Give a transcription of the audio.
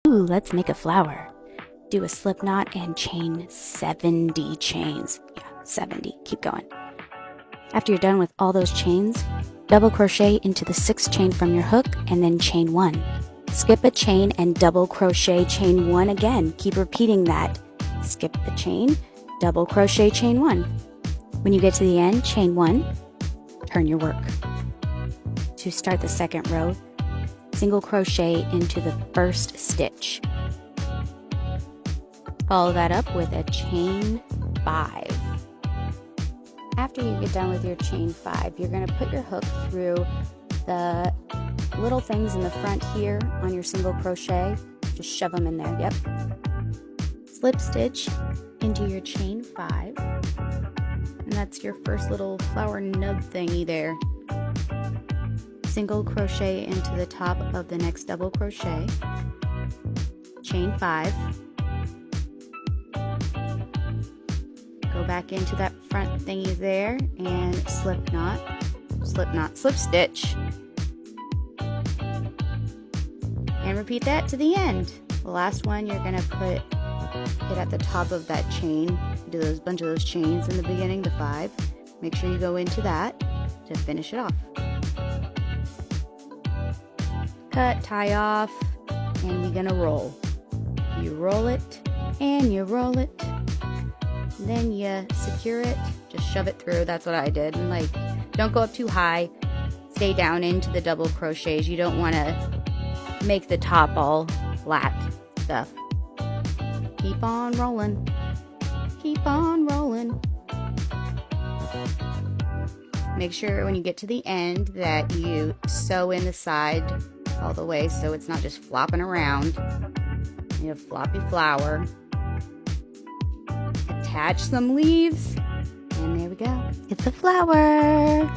Ooh, let's make a flower. Do a slip knot and chain 70 chains. Yeah, 70. Keep going. After you're done with all those chains, double crochet into the 6th chain from your hook and then chain 1. Skip a chain and double crochet, chain 1 again. Keep repeating that. Skip the chain, double crochet, chain 1. When you get to the end, chain 1, turn your work. To start the 2nd row, single crochet into the 1st stitch. Follow that up with a chain 5. After you get done with your chain 5, you're going to put your hook through the little things in the front here on your single crochet. Just shove them in there. Yep. Slip stitch into your chain 5. And that's your first little flower nub thingy there. Single crochet into the top of the next double crochet. Chain 5. Go back into that front thingy there and slip knot, slip stitch. And repeat that to the end. The last one you're going to put it at the top of that chain. Do those bunch of those chains in the beginning, the 5. Make sure you go into that to finish it off. Cut, tie off, and we're gonna roll. You roll it and you roll it. Then you secure it, just shove it through. That's what I did. And like, don't go up too high. Stay down into the double crochets. You don't want to make the top all flat stuff. Keep on rolling. Keep on rolling. Make sure when you get to the end that you sew in the side all the way so it's not just flopping around. You have floppy flower. Attach some leaves, and there we go. It's a flower.